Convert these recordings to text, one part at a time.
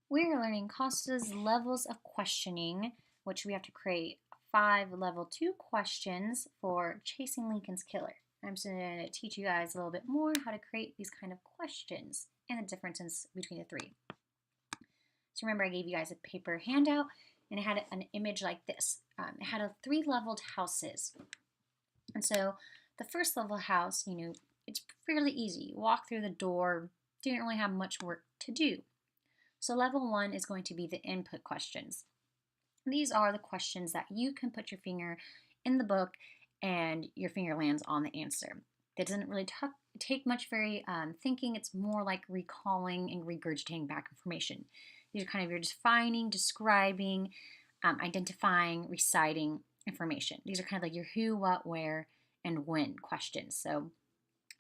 We're learning Costa's levels of questioning, which we have to create 5 level 2 questions for chasing Lincoln's killer. I'm just going to teach you guys a little bit more how to create these kind of questions and the differences between the three. So remember, I gave you guys a paper handout and it had an image like this. It had 3 leveled houses. And so the first level house, it's fairly easy. You walk through the door, didn't really have much work to do. So level 1 is going to be the input questions. These are the questions that you can put your finger in the book and your finger lands on the answer. It doesn't really take much thinking. It's more like recalling and regurgitating back information. These are kind of your defining, describing, identifying, reciting information. These are kind of like your who, what, where, and when questions. So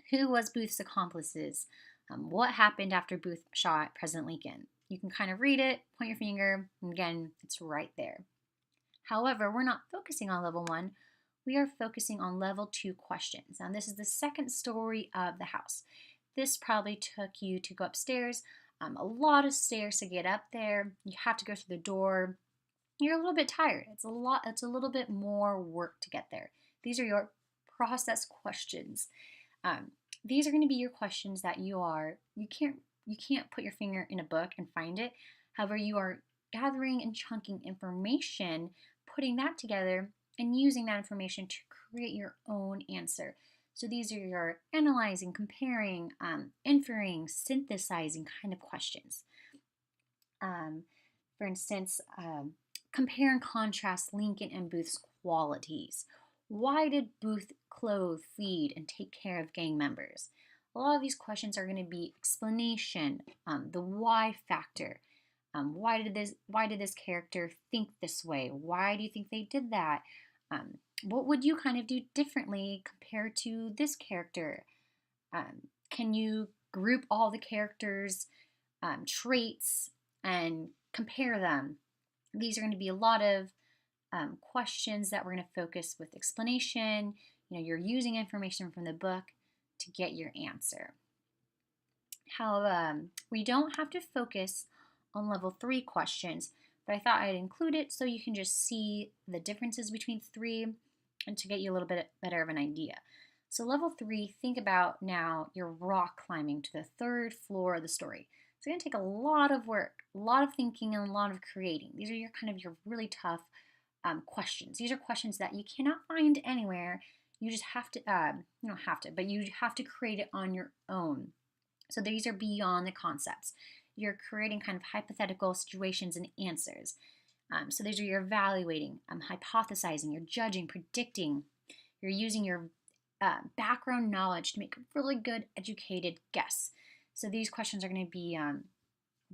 who was Booth's accomplices? What happened after Booth shot President Lincoln? You can kind of read it, point your finger, and again, it's right there. However, we're not focusing on level 1. We are focusing on level 2 questions. Now, this is the second story of the house. This probably took you to go upstairs. A lot of stairs to get up there. You have to go through the door. You're a little bit tired. It's a little bit more work to get there. These are your process questions. These are going to be your questions that you can't put your finger in a book and find it. However, you are gathering and chunking information, putting that together, and using that information to create your own answer. So these are your analyzing, comparing, inferring, synthesizing kind of questions. For instance, compare and contrast Lincoln and Booth's qualities. Why did Booth clothe, feed, and take care of gang members? A lot of these questions are going to be explanation, the why factor. Why did this character think this way? Why do you think they did that? What would you kind of do differently compared to this character? Can you group all the characters' traits and compare them? These are going to be a lot of questions that we're going to focus with explanation. You're using information from the book to get your answer. We don't have to focus on level 3 questions, but I thought I'd include it so you can just see the differences between 3 and to get you a little bit better of an idea. So level 3, think about now you're rock climbing to the 3rd floor of the story. It's going to take a lot of work, a lot of thinking, and a lot of creating. These are your really tough questions. These are questions that you cannot find anywhere. You just have to, you don't have to, but you have to create it on your own. So these are beyond the concepts. You're creating kind of hypothetical situations and answers. So these are your evaluating, hypothesizing, you're judging, predicting. You're using your background knowledge to make a really good educated guess. So these questions are going to be,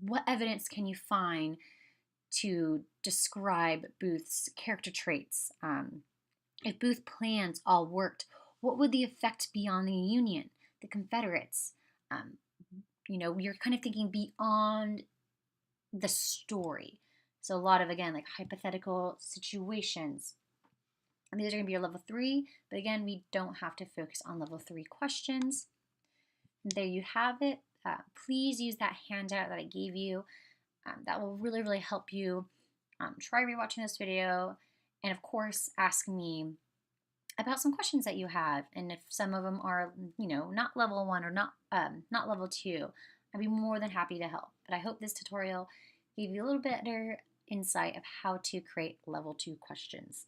what evidence can you find to describe Booth's character traits? If Booth's plans all worked, what would the effect be on the Union, the Confederates? You're kind of thinking beyond the story. So a lot of, again, like hypothetical situations. And these are going to be your level 3, but again, we don't have to focus on level 3 questions. And there you have it. Please use that handout that I gave you. That will really, really help you. Try rewatching this video, and of course, ask me about some questions that you have, and if some of them are, not level 1 or not level 2, I'd be more than happy to help. But I hope this tutorial gave you a little better insight of how to create level 2 questions.